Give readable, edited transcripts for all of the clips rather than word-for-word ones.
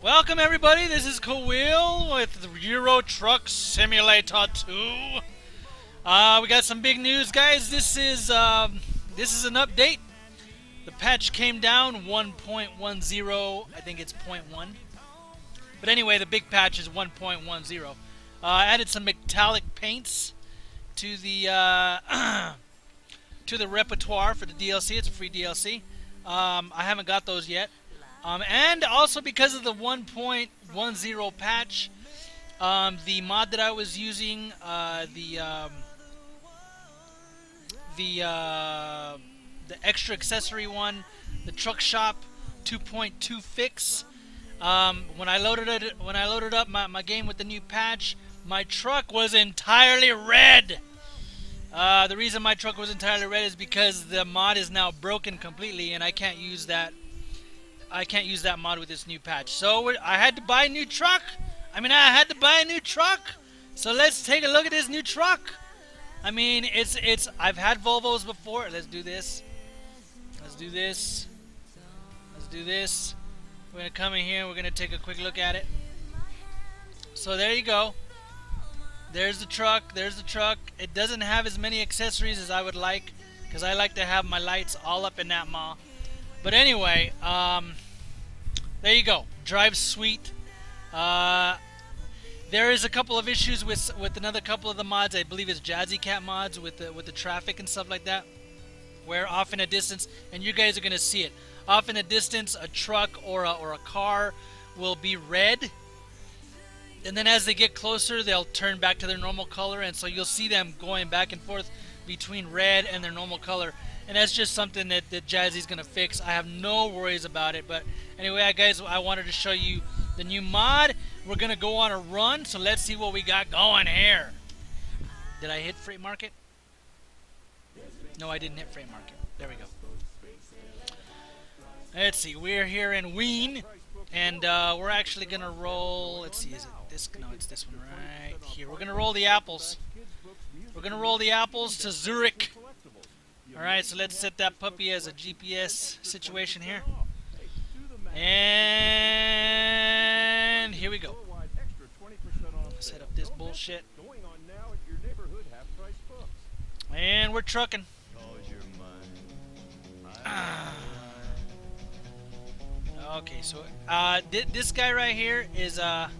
Welcome everybody, this is Kawil with the EuroTruckSimulator2. We got some big news, guys. This is an update. The patch came down 1.10, I think it's point 0.1. But anyway, the big patch is 1.10. Added some metallic paints to the to the repertoire for the DLC. It's a free DLC. I haven't got those yet. And also because of the 1.10 patch, the mod that I was using, the extra accessory one, the Truck Shop 2.2 fix. When I loaded up my game with the new patch, my truck was entirely red. The reason my truck was entirely red is because the mod is now broken completely, and I can't use that. I can't use that mod with this new patch. So I had to buy a new truck. I had to buy a new truck. So let's take a look at this new truck. I've had Volvos before. Let's do this. Let's do this. Let's do this. We're gonna come in here. We're gonna take a quick look at it. So there you go. There's the truck. There's the truck. It doesn't have as many accessories as I would like, because I like to have my lights all up in that mall. But anyway, there you go. Drives sweet. There is a couple of issues with another couple of the mods. I believe it's Jazzy Cat mods with the traffic and stuff like that, where off in a distance, and you guys are gonna see it. Off in a distance, a truck or a car will be red, and then as they get closer, they'll turn back to their normal color, and so you'll see them going back and forth between red and their normal color. And that's just something that Jazzy's going to fix. I have no worries about it. But anyway, guys, I wanted to show you the new mod. We're going to go on a run, so let's see what we got going here. Did I hit Freight Market? No, I didn't hit Freight Market. There we go. Let's see. We're here in Wien, and we're actually going to roll. Let's see. Is it this? No, it's this one right here. We're going to roll the apples. We're going to roll the apples to Zurich. Alright, so let's set that puppy as a GPS situation here. And here we go. Set up this bullshit. And we're trucking. Okay, so this guy right here is a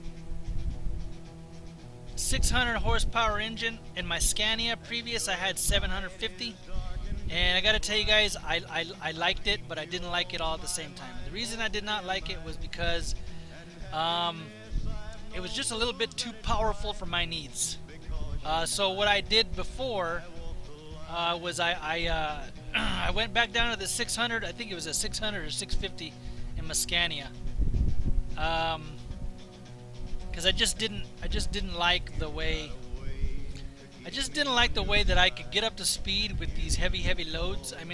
600 horsepower engine. In my Scania previous I had 750. And I gotta tell you guys, I liked it, but I didn't like it all at the same time. The reason I did not like it was because it was just a little bit too powerful for my needs. So what I did before was I went back down to the 600. I think it was a 600 or 650 in my Scania, because I just didn't like the way. I just didn't like the way that I could get up to speed with these heavy loads. I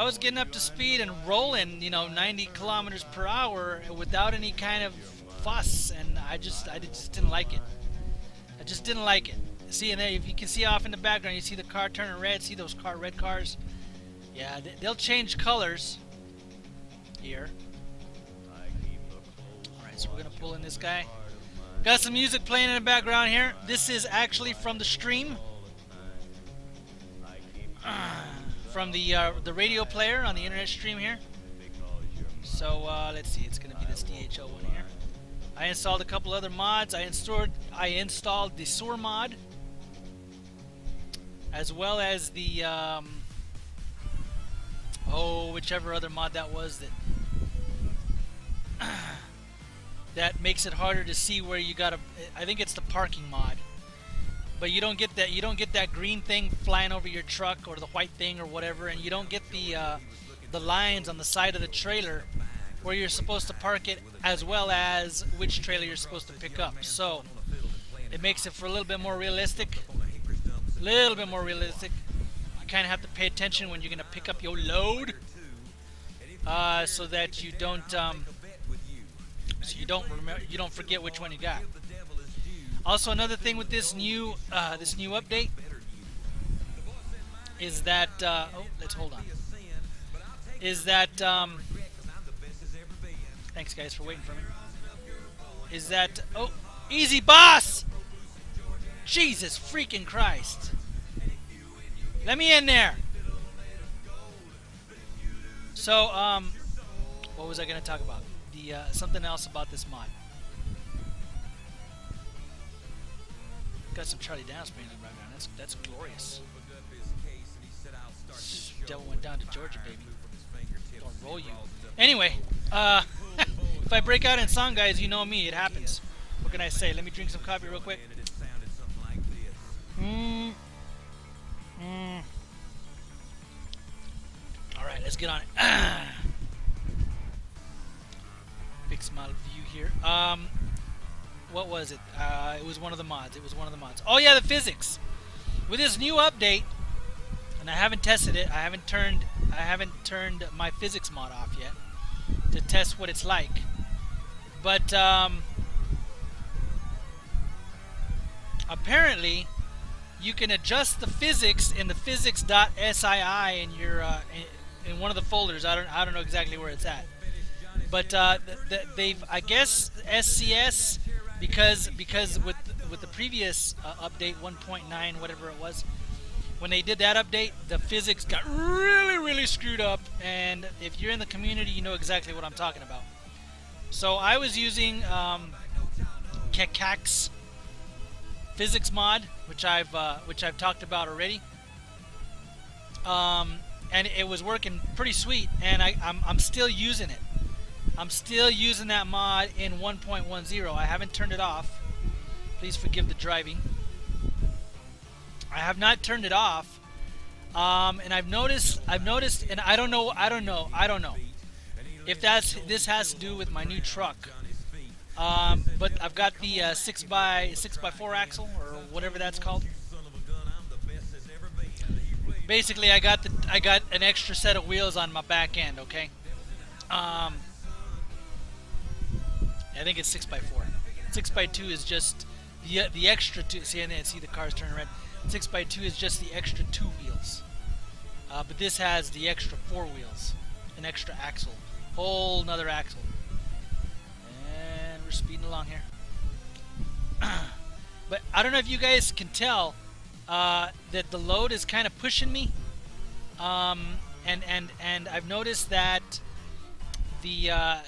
was getting up to speed and rolling, 90 kilometers per hour without any kind of fuss, and I just didn't like it. I just didn't like it. See, and there, if you can see off in the background, you see the car turning red. See those red cars? Yeah, they'll change colors here. All right, so we're gonna pull in this guy. Got some music playing in the background here. This is actually from the stream, from the radio player on the internet stream here. So let's see, it's gonna be this DHL one here. I installed a couple other mods. I installed the sewer mod, as well as the whichever other mod that was that makes it harder to see where you gotta. I think it's the parking mod, but you don't get that. You don't get that green thing flying over your truck, or the white thing, or whatever, and you don't get the lines on the side of the trailer where you're supposed to park it, as well as which trailer you're supposed to pick up. So it makes it for a little bit more realistic. You kind of have to pay attention when you're gonna pick up your load, so that you don't. So you don't forget which one you got. Also, another thing with this new update is that let's hold on. Is that Thanks, guys, for waiting for me. Is that... Oh, easy, boss! Jesus freaking Christ. Let me in there. So, what was I going to talk about? The something else about this mod. Got some Charlie Downs playing in the background. That's glorious. Devil went down to Georgia, baby. Don't roll you. Anyway, if I break out in song, guys, you know me. It happens. What can I say? Let me drink some coffee real quick. Alright, let's get on it. Fix my view here. What was it? It was one of the mods. Oh yeah, the physics. With this new update, and I haven't tested it. I haven't turned my physics mod off yet to test what it's like. But apparently, you can adjust the physics in the physics.sii in your in one of the folders. I don't know exactly where it's at. But they've, I guess, SCS, because with the previous update 1.9 whatever it was, when they did that update, the physics got really screwed up, and if you're in the community, you know exactly what I'm talking about. So I was using Kekak's physics mod, which I've talked about already, and it was working pretty sweet, and I'm still using it. I'm still using that mod in 1.10. I haven't turned it off. Please forgive the driving. I have not turned it off, and I've noticed, and I don't know if this has to do with my new truck. But I've got the 6x4 axle, or whatever that's called. Basically, I got an extra set of wheels on my back end. Okay. I think it's 6x4. 6x2 is just the extra two. See the cars turning red. 6x2 is just the extra 2 wheels. But this has the extra 4 wheels, an extra axle, whole nother axle. And we're speeding along here. But I don't know if you guys can tell that the load is kind of pushing me. And I've noticed that the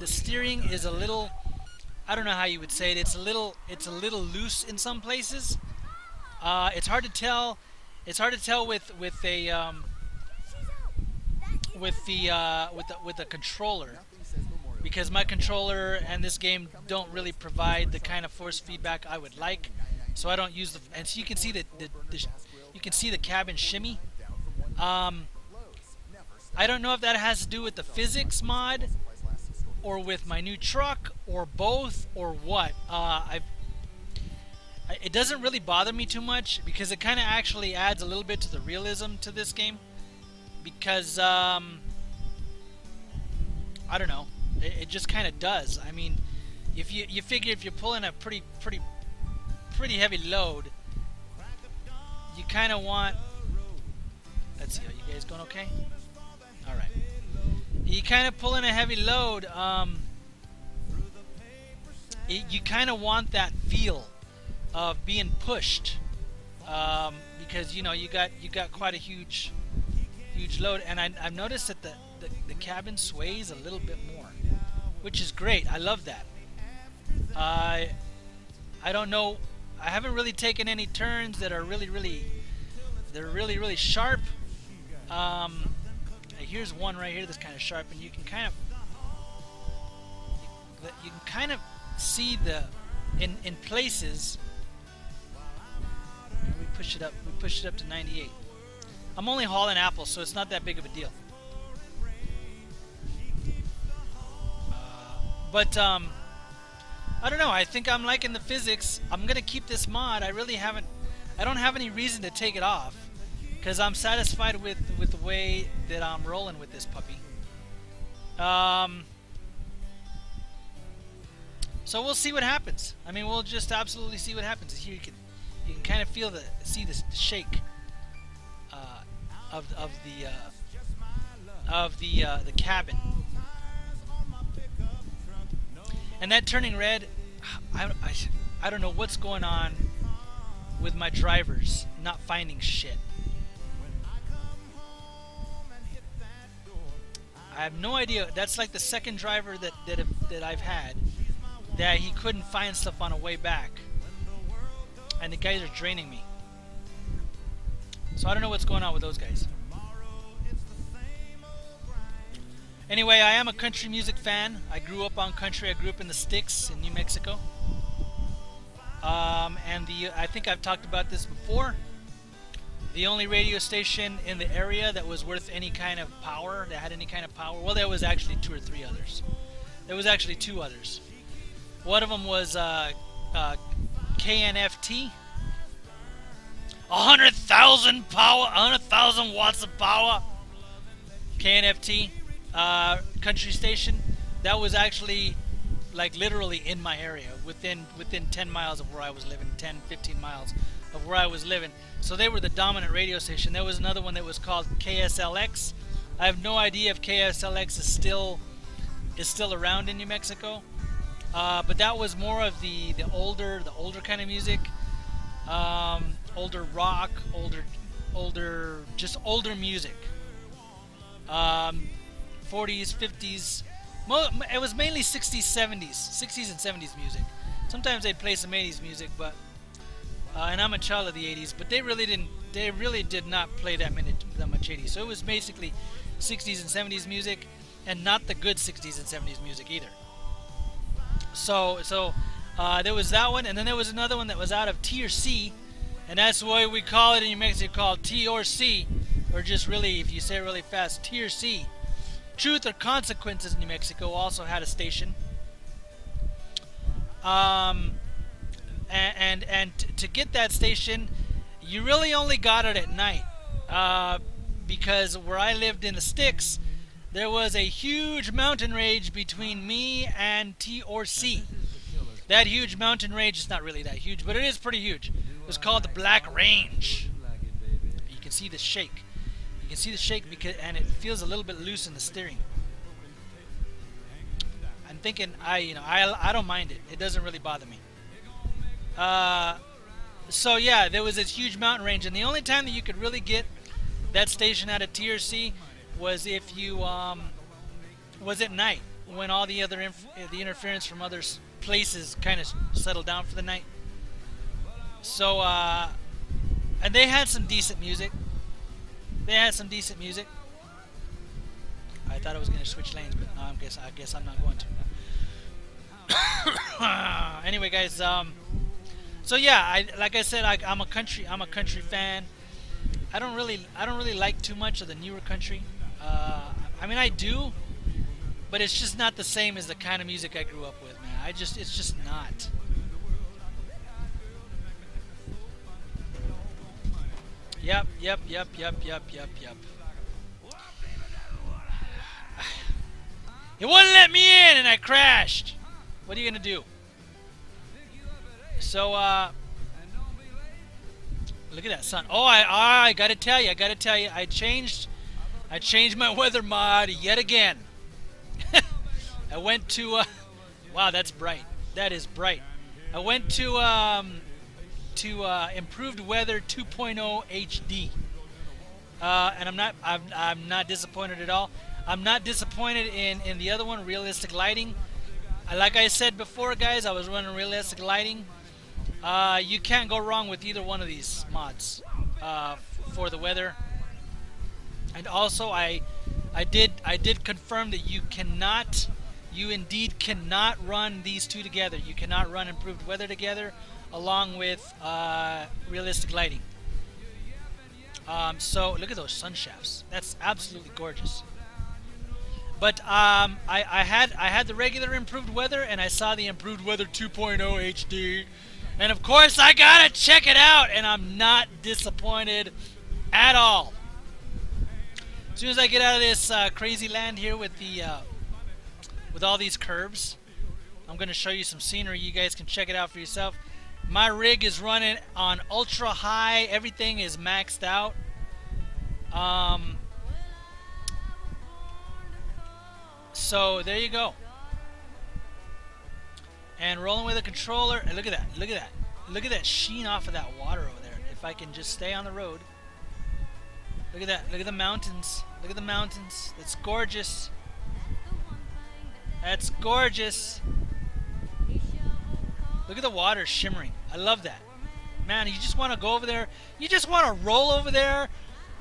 steering is a little, I don't know how you would say it. It's a little loose in some places. It's hard to tell. It's hard to tell with a controller, because my controller and this game don't really provide the kind of force feedback I would like. So I don't use the. And so you can see you can see the cabin shimmy. I don't know if that has to do with the physics mod, or with my new truck, or both, or what. It doesn't really bother me too much, because it kind of actually adds a little bit to the realism to this game. Because I don't know, it just kind of does. I mean, if you figure if you're pulling a pretty heavy load, you kind of want. Let's see, are you guys going okay? All right. You kind of pulling a heavy load. You kind of want that feel of being pushed, because you know you got quite a huge load, and I've noticed that the cabin sways a little bit more, which is great. I love that. I don't know. I haven't really taken any turns that are really sharp. Here's one right here that's kind of sharp, and you can kind of see the in places. We push it up. We pushed it up to 98. I'm only hauling apples, so it's not that big of a deal. But I don't know. I think I'm liking the physics. I'm gonna keep this mod. I don't have any reason to take it off, because I'm satisfied with the way that I'm rolling with this puppy. So we'll see what happens. I mean, we'll just absolutely see what happens. Here you can kind of see the shake of the cabin. And that turning red, I don't know what's going on with my drivers not finding shit. I have no idea. That's like the second driver that I've had that he couldn't find stuff on a way back, and the guys are draining me. So I don't know what's going on with those guys. Anyway, I am a country music fan. I grew up on country. I grew up in the sticks in New Mexico. And I think I've talked about this before. The only radio station in the area that was worth any kind of power, that had any kind of power, well, there was actually 2 or 3 others. There was actually 2 others. One of them was KNFT. 100,000 power, 100,000 watts of power. KNFT, country station. That was actually, like, literally in my area, within 10 miles of where I was living, 10, 15 miles of where I was living. So they were the dominant radio station. There was another one that was called KSLX. I have no idea if KSLX is still around in New Mexico. But that was more of the older kind of music, older rock, just older music. 40s, 50s. It was mainly 60s, 60s and 70s music. Sometimes they'd play some 80s music, but and I'm a child of the 80s, but they really did not play that much 80s. So it was basically 60s and 70s music, and not the good 60s and 70s music either. So there was that one, and then there was another one that was out of T or C, and that's why we call it in New Mexico, called T or C, or just really, if you say it really fast, T or C. Truth or Consequences in New Mexico also had a station. And to get that station, you really only got it at night, because where I lived in the sticks, there was a huge mountain range between me and T or C. That huge mountain range is not really that huge, but it is pretty huge. It was called the Black Range. You can see the shake. You can see the shake and it feels a little bit loose in the steering. I'm thinking I don't mind it. It doesn't really bother me. So yeah, there was this huge mountain range, and the only time that you could really get that station out of T or C was if you was at night, when all the other the interference from other places kind of settled down for the night. So and they had some decent music. I thought I was going to switch lanes, but no, I guess I'm not going to. Anyway, guys, so yeah, like I said, I'm a country fan. I don't really like too much of the newer country. I mean, I do, but it's just not the same as the kind of music I grew up with, man. It's just not. Yep. It wouldn't let me in, and I crashed. What are you gonna do? So, look at that sun. Oh, I gotta tell you, I changed my weather mod yet again. I went to, wow, that's bright. That is bright. I went to improved weather 2.0 HD, and I'm not disappointed at all. I'm not disappointed in the other one, realistic lighting. Like I said before, guys, I was running realistic lighting. You can't go wrong with either one of these mods for the weather. And also, I did confirm that you indeed cannot run these two together. You cannot run improved weather together along with realistic lighting. So look at those sun shafts. That's absolutely gorgeous. But I had the regular improved weather, and I saw the improved weather 2.0 HD, and of course I gotta check it out, and I'm not disappointed at all. As soon as I get out of this crazy land here with all these curves, I'm gonna show you some scenery. You guys can check it out for yourself. My rig is running on ultra high. Everything is maxed out. So there you go. and rolling with the controller. And look at that. Look at that. Look at that sheen off of that water over there. If I can just stay on the road. Look at that. Look at the mountains. Look at the mountains. That's gorgeous. That's gorgeous. Look at the water shimmering. I love that. Man, you just want to go over there. You just want to roll over there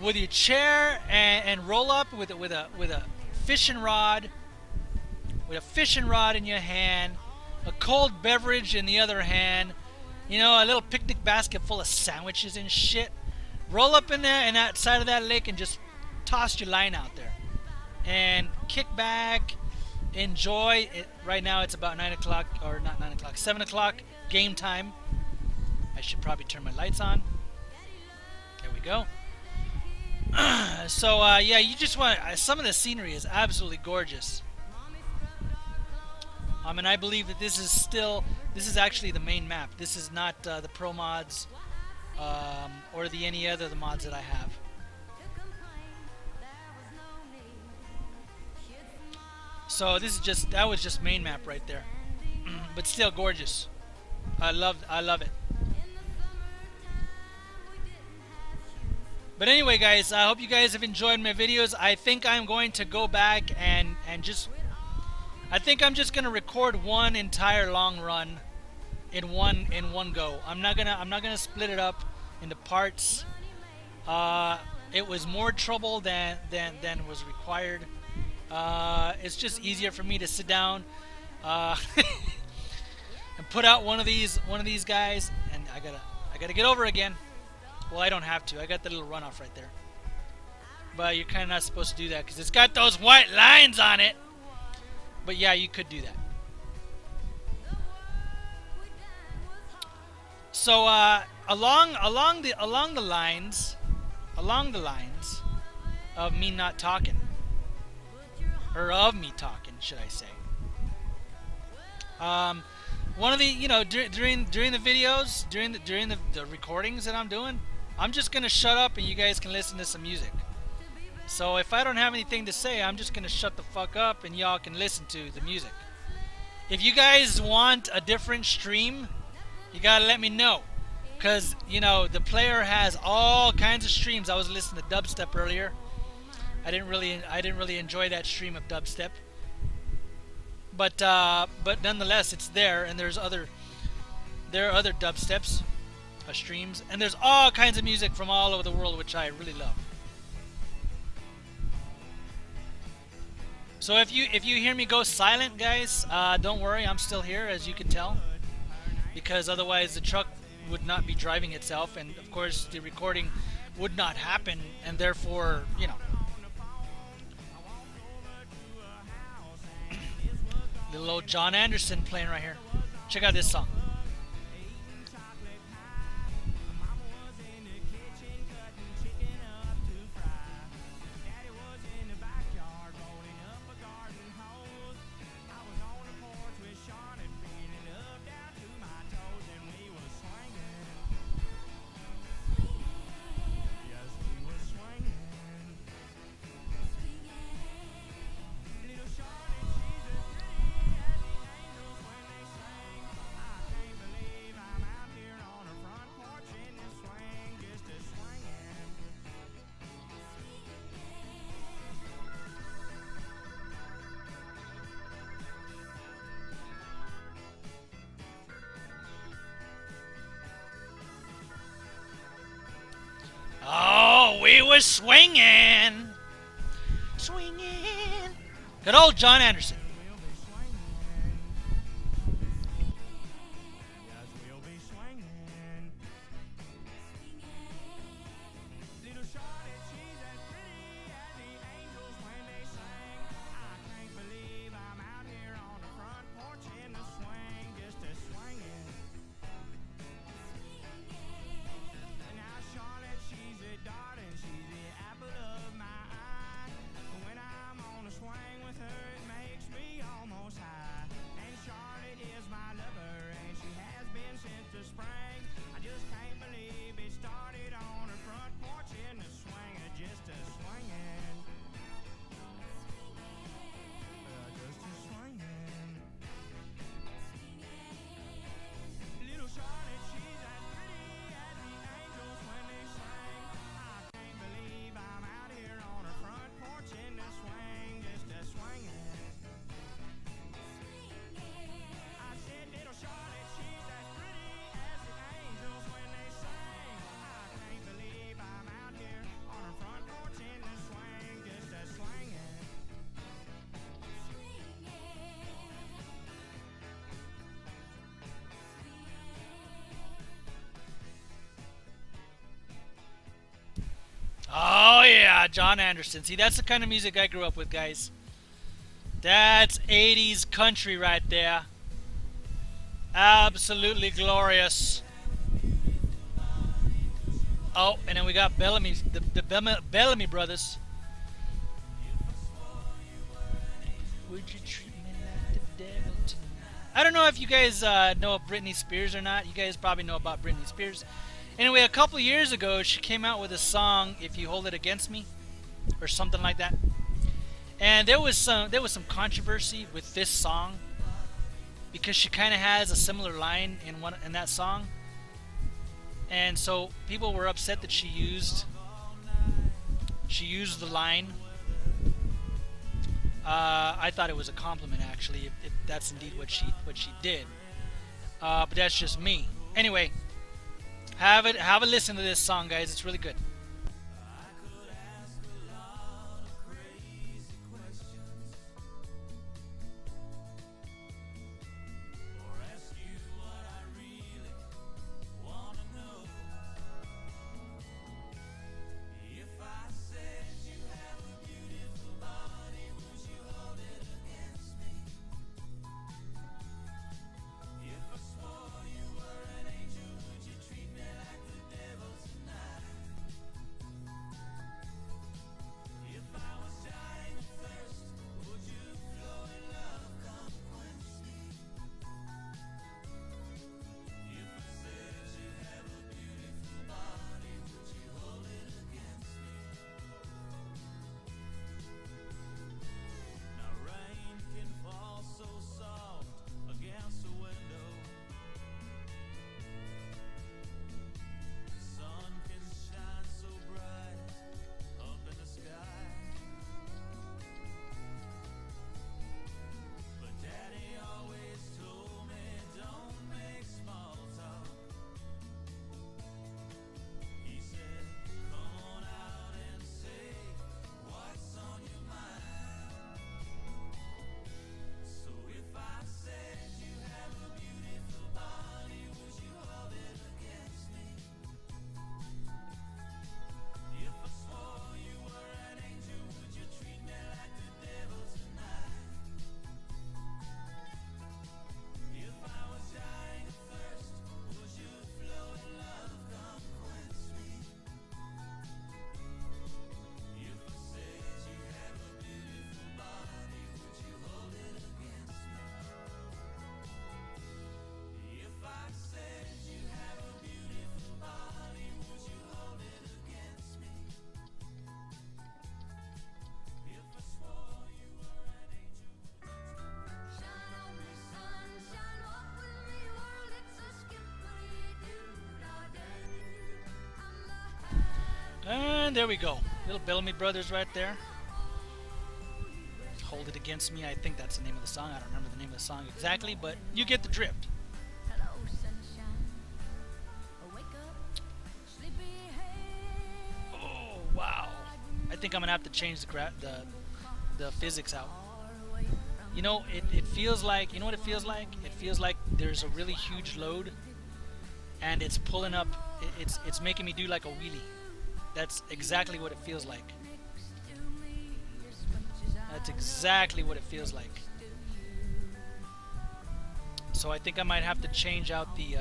with your chair and roll up with a fishing rod. With a fishing rod in your hand, a cold beverage in the other hand, you know, a little picnic basket full of sandwiches and shit. Roll up in there and that side of that lake and just toss your line out there. And kick back, enjoy it. Right now it's about 9 o'clock, or not 9 o'clock, 7 o'clock, game time. I should probably turn my lights on. There we go. So, yeah, you just want, some of the scenery is absolutely gorgeous. And I believe that this is actually the main map. This is not the pro mods or any other of the mods that I have. So this is that was just main map right there, but still gorgeous. I love it. But anyway, guys, I hope you guys have enjoyed my videos. I think I'm going to go back and just. I think I'm just gonna record one entire long run in one go. I'm not gonna split it up into parts. It was more trouble than was required. It's just easier for me to sit down and put out one of these guys, and I gotta get over again. Well, I don't have to. I got the little runoff right there. But you're kind of not supposed to do that because it's got those white lines on it. But yeah, you could do that. So along the lines of me not talking, or of me talking, should I say? One of the during the videos, during the recordings that I'm doing, I'm just gonna shut up and you guys can listen to some music. So if I don't have anything to say, I'm just going to shut the fuck up and y'all can listen to the music. If you guys want a different stream, you got to let me know. Because, you know, the player has all kinds of streams. I was listening to dubstep earlier. I didn't really enjoy that stream of dubstep. But nonetheless, it's there, and there are other dubsteps, streams, and there's all kinds of music from all over the world, which I really love. So if you hear me go silent, guys, don't worry, I'm still here, as you can tell, because otherwise the truck would not be driving itself, and of course the recording would not happen, and therefore, you know, little old John Anderson playing right here. Check out this song. Oh, we was swinging. Good old John Anderson. John Anderson. See, that's the kind of music I grew up with, guys. That's 80s country right there. Absolutely glorious. Oh, and then we got Bellamy, the Bellamy brothers. Would you treat me like the devil tonight? I don't know if you guys know of Britney Spears or not. You guys probably know about Britney Spears. Anyway, a couple years ago, she came out with a song, "If You Hold It Against Me," or something like that. And there was some controversy with this song because she kind of has a similar line in that song, and so people were upset that she used the line. I thought it was a compliment, actually, if that's indeed what she did. But that's just me. Anyway, have a listen to this song, guys. It's really good. And there we go. Little Bellamy Brothers right there. Hold It Against Me. I think that's the name of the song. I don't remember the name of the song exactly, but you get the drift. Oh, wow. I think I'm going to have to change the physics out. You know, it feels like, you know what it feels like? It feels like there's a really huge load and it's pulling up, it's making me do like a wheelie. That's exactly what it feels like. That's exactly what it feels like. So I think I might have to change out the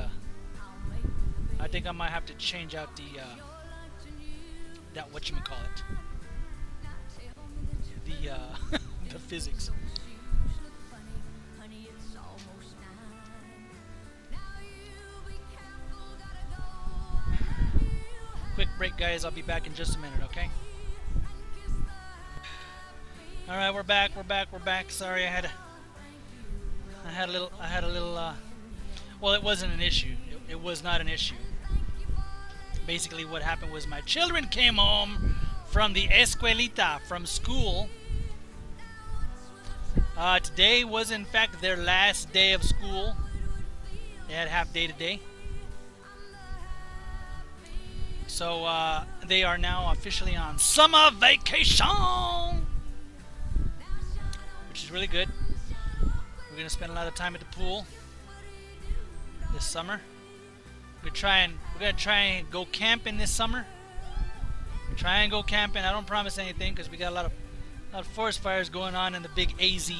that whatchamacallit, the physics. Quick break, guys. I'll be back in just a minute, okay? All right, we're back. Sorry, I had a little well, it wasn't an issue. It was not an issue. Basically what happened was my children came home from the escuelita, from school. Today was in fact their last day of school. They had half day today. So they are now officially on summer vacation, which is really good. We're gonna spend a lot of time at the pool this summer. We're gonna try and go camping this summer. Try and go camping. I don't promise anything because we got a lot of forest fires going on in the big AZ.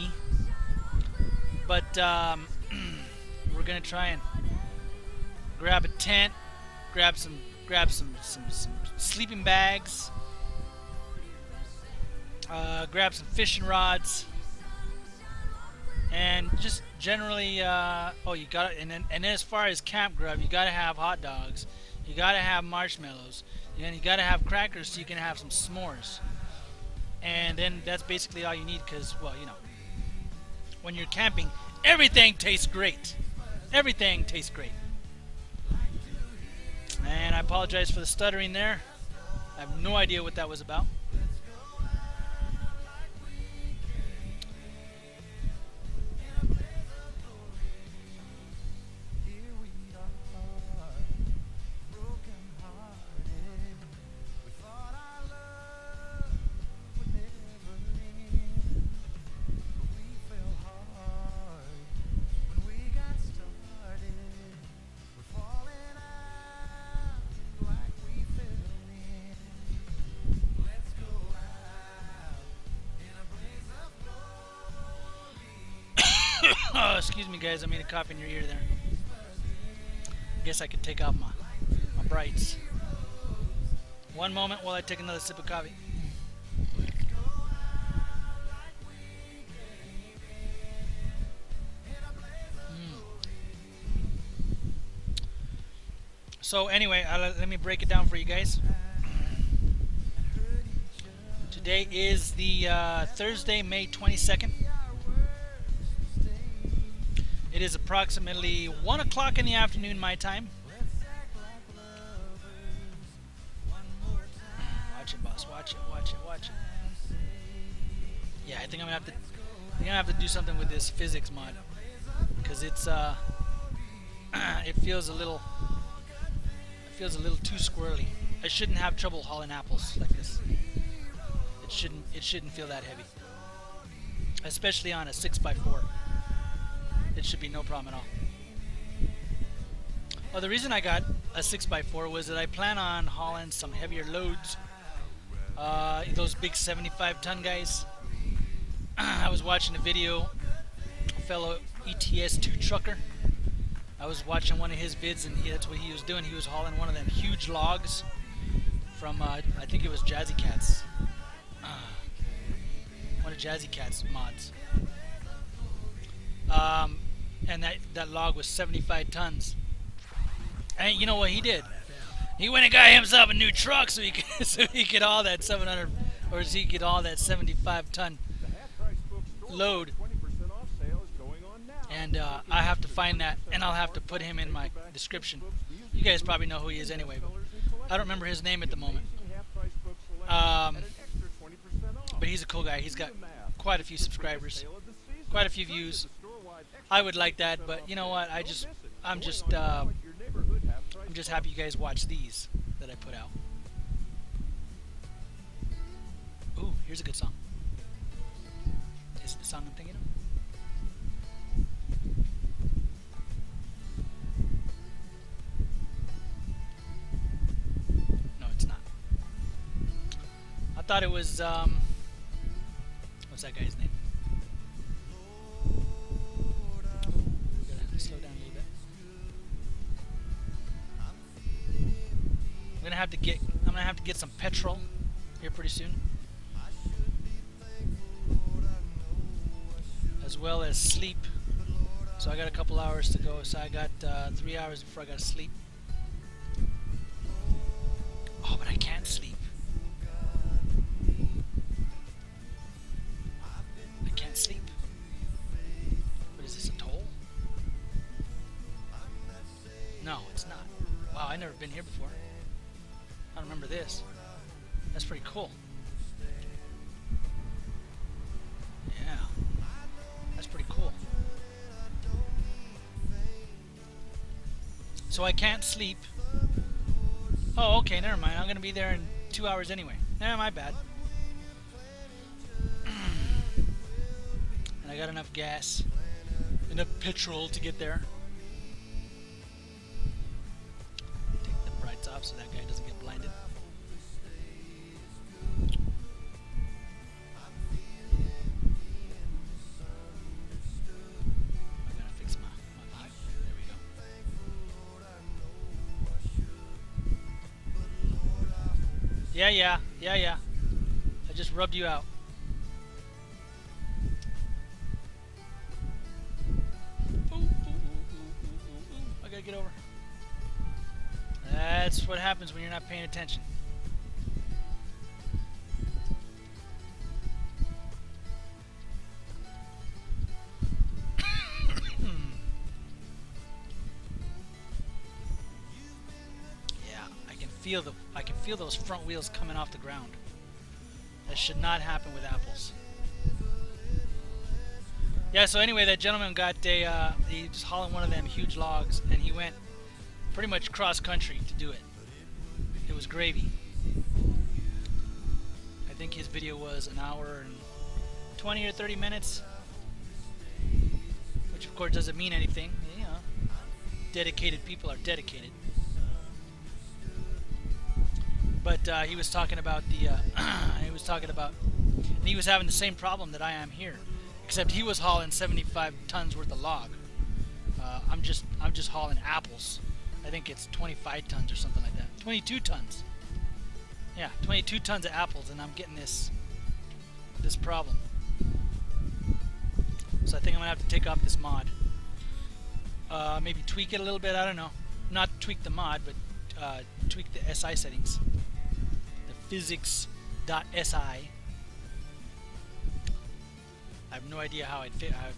But we're gonna try and grab a tent, grab some sleeping bags, grab some fishing rods, and just generally. Oh, you got it. And then as far as camp grub, you gotta have hot dogs, you gotta have marshmallows, and you gotta have crackers so you can have some s'mores. And then that's basically all you need because, well, you know, when you're camping, everything tastes great. Everything tastes great. And I apologize for the stuttering there. I have no idea what that was about. Oh, excuse me, guys. I made a cough in your ear there. I guess I could take off my brights. One moment while I take another sip of coffee. So anyway, let me break it down for you guys. Today is the Thursday, May 22nd. It is approximately 1 o'clock in the afternoon my time. Watch it, boss. Watch it. Watch it. Watch it. Yeah, I think I'm gonna have to do something with this physics mod because it's it feels a little too squirrely. I shouldn't have trouble hauling apples like this. It shouldn't feel that heavy, especially on a 6x4. It should be no problem at all. Well, the reason I got a 6x4 was that I plan on hauling some heavier loads. Those big 75-ton guys. I was watching a video, a fellow ETS2 trucker. I was watching one of his vids, and that's what he was doing. He was hauling one of them huge logs from, I think it was Jazzy Cat's. One of Jazzy Cat's mods. And that log was 75 tons. And you know what he did? He went and got himself a new truck so he could haul that 700, or so he could haul that 75-ton load. And I have to find that, and I'll have to put him in my description. You guys probably know who he is anyway, but I don't remember his name at the moment. But he's a cool guy. He's got quite a few subscribers, quite a few views. I would like that, but you know what? I'm just happy you guys watch these that I put out. Ooh, here's a good song. Is it the song I'm thinking of? No, it's not. I thought it was what's that guy's name? Slow down a little bit. I'm gonna have to get some petrol here pretty soon, as well as sleep. So I got a couple hours to go. So I got 3 hours before I gotta sleep. Oh, but I can't sleep. I can't sleep. What is this, a toll? No, it's not. Wow, I've never been here before. I don't remember this. That's pretty cool. Yeah. That's pretty cool. So I can't sleep. Oh, okay, never mind. I'm going to be there in 2 hours anyway. Nah, my bad. And I got enough gas, enough petrol to get there. Take the brights off so that guy doesn't get blinded. Yeah. I just rubbed you out. Ooh. I gotta get over. That's what happens when you're not paying attention. I can feel those front wheels coming off the ground. That should not happen with apples. Yeah, so anyway, that gentleman got he was hauling one of them huge logs, and he went pretty much cross country to do it. It was gravy. I think his video was an hour and 20 or 30 minutes, which of course doesn't mean anything. You know, dedicated people are dedicated. But he was talking about and he was having the same problem that I am here, except he was hauling 75 tons worth of log. I'm just hauling apples. I think it's 25 tons or something like that. 22 tons. Yeah, 22 tons of apples, and I'm getting this problem. So I think I'm gonna have to take off this mod. Maybe tweak it a little bit. I don't know. Not tweak the mod, but tweak the SI settings. Physics.si. I have no idea how I'd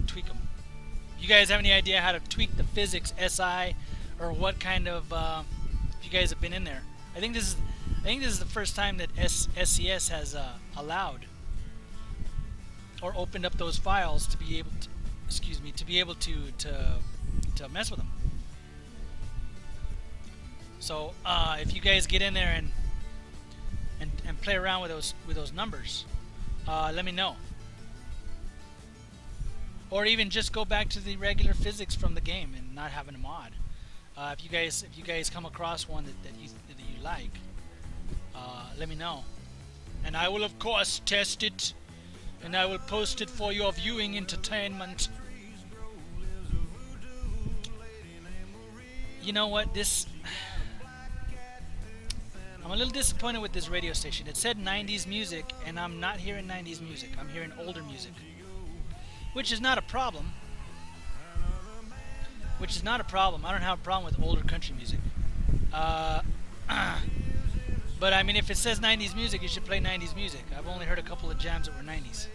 tweak them. You guys have any idea how to tweak the Physics SI, or what kind of? If you guys have been in there, I think this is the first time that SCS has allowed or opened up those files to be able to, to mess with them. So if you guys get in there and play around with those numbers, let me know. Or even just go back to the regular physics from the game and not having a mod. If you guys come across one that you like, let me know, and I will of course test it, and I will post it for your viewing entertainment. You know what, I'm a little disappointed with this radio station. It said 90s music, and I'm not hearing 90s music. I'm hearing older music, which is not a problem. I don't have a problem with older country music. But I mean, if it says 90s music, you should play 90s music. I've only heard a couple of jams that were 90s.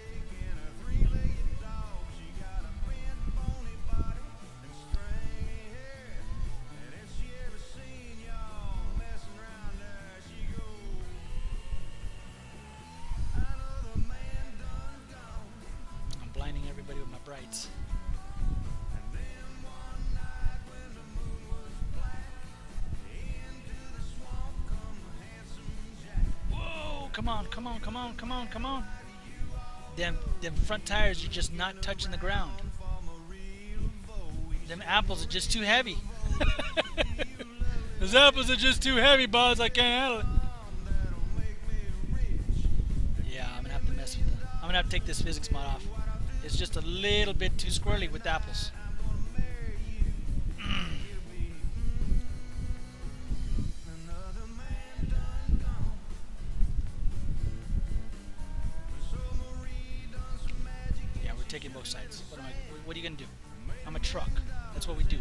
I'm blinding everybody with my brights. Come on. Them front tires are just not touching the ground. Them apples are just too heavy. Those apples are just too heavy, boss. I can't handle it. Yeah, I'm gonna have to mess with them. I'm gonna have to take this physics mod off. It's just a little bit too squirrely with apples. Taking both sides. What are you gonna do? I'm a truck. That's what we do.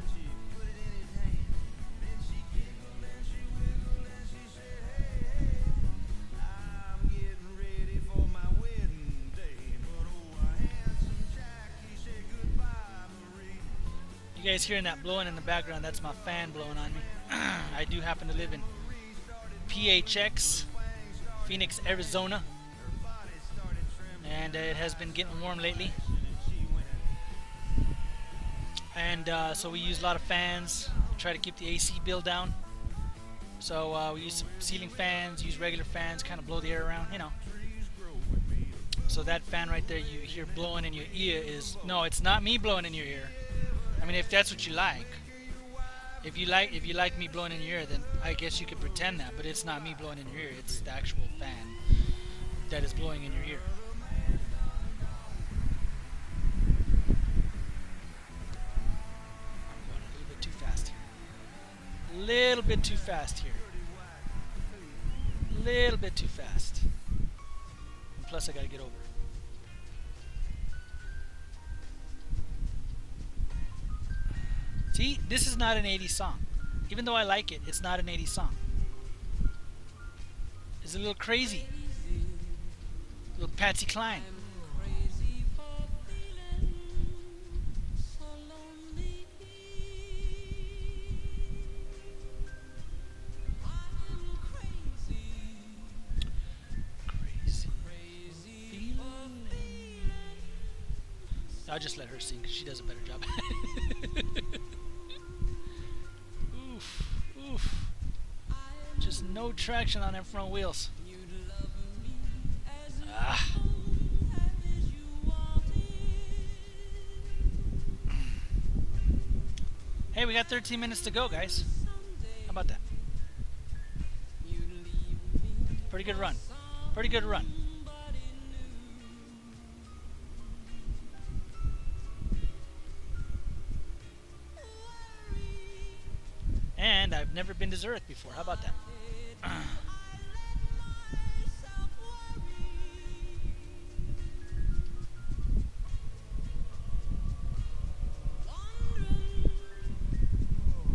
You guys hearing that blowing in the background? That's my fan blowing on me. I do happen to live in PHX, Phoenix, Arizona, and it has been getting warm lately. And so we use a lot of fans, try to keep the AC bill down. So we use some ceiling fans, use regular fans, kind of blow the air around, you know. So that fan right there you hear blowing in your ear is, no, it's not me blowing in your ear. I mean, if that's what you like. If you like me blowing in your ear, then I guess you could pretend that, but it's not me blowing in your ear, it's the actual fan that is blowing in your ear. Little bit too fast here. little bit too fast. And plus I gotta get over. See, this is not an 80s song. Even though I like it, it's not an 80s song. It's a little crazy. A little Patsy Cline. I'll just let her sing because she does a better job. Oof, oof. Just no traction on them front wheels. Ah. Hey, we got 13 minutes to go, guys. How about that? Pretty good run. Pretty good run. And I've never been to Zurich before. How about that?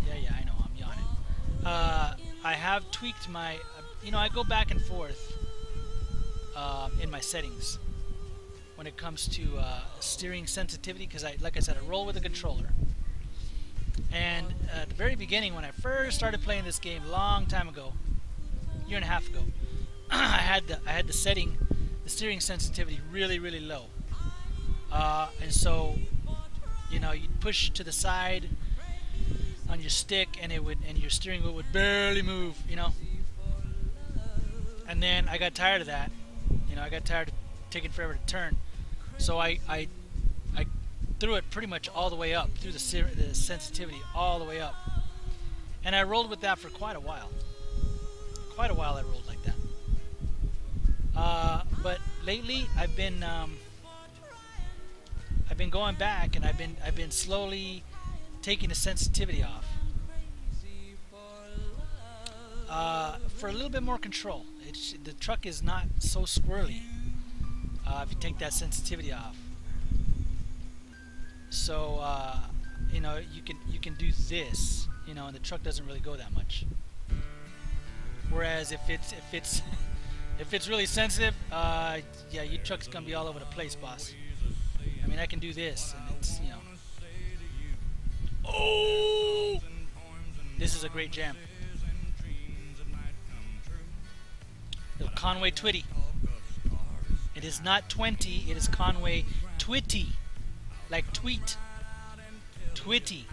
Yeah, I know. I'm yawning. I have tweaked my... I go back and forth in my settings when it comes to steering sensitivity because, like I said, I roll with a controller. And at the very beginning, when I first started playing this game, a long time ago, a year and a half ago, I had the steering sensitivity really, really low. And so, you'd push to the side on your stick, and your steering wheel would barely move, And then I got tired of that. I got tired of taking forever to turn, so I threw it pretty much all the way up, through the sensitivity all the way up, and I rolled with that for quite a while. I rolled like that. But lately I've been going back, and I've been slowly taking the sensitivity off for a little bit more control. The truck is not so squirrely if you take that sensitivity off. So you can do this, and the truck doesn't really go that much. Whereas if it's really sensitive, yeah, your truck's gonna be all over the place, boss. I mean, I can do this, and it's oh, this is a great jam. Little Conway Twitty. It is not 20. It is Conway Twitty. Like tweet. Twitty.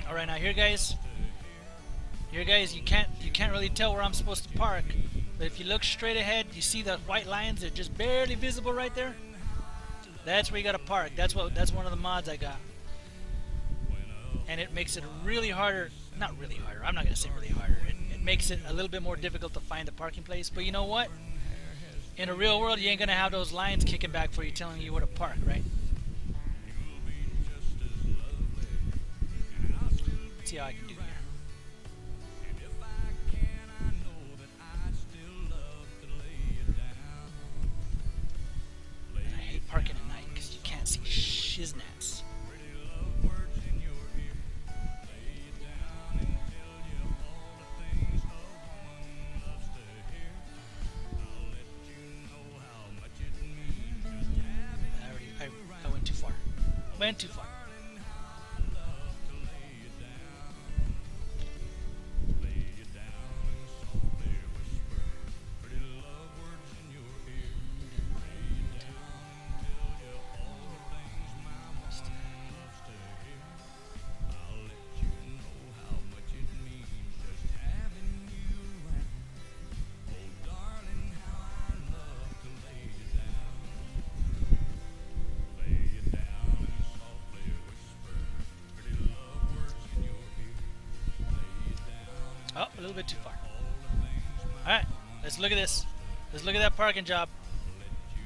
Alright, now here guys, you can't really tell where I'm supposed to park, but if you look straight ahead, you see the white lines. They're just barely visible right there. That's where you gotta park. That's one of the mods I got, and it makes it really harder. Not really harder. I'm not gonna say really harder. It makes it a little bit more difficult to find a parking place. But you know what? In a real world, you ain't gonna have those lines kicking back for you, telling you where to park, right? Let's see how I can do here. And I hate parking at night because you can't see shiznats. Went too far. Oh, a little bit too far. Alright, let's look at this. Let's look at that parking job.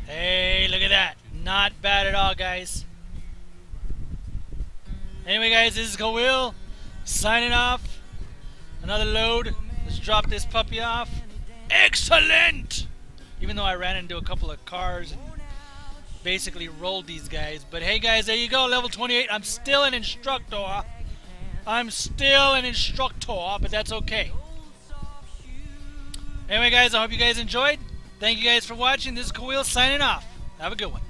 Hey, look at that. Not bad at all, guys. Anyway, guys, this is Khalil signing off. Another load. Let's drop this puppy off. Excellent! Even though I ran into a couple of cars and basically rolled these guys. But hey, guys, there you go. Level 28. I'm still an instructor. I'm still an instructor, but that's okay. Anyway, guys, I hope you guys enjoyed. Thank you guys for watching. This is Khalil signing off. Have a good one.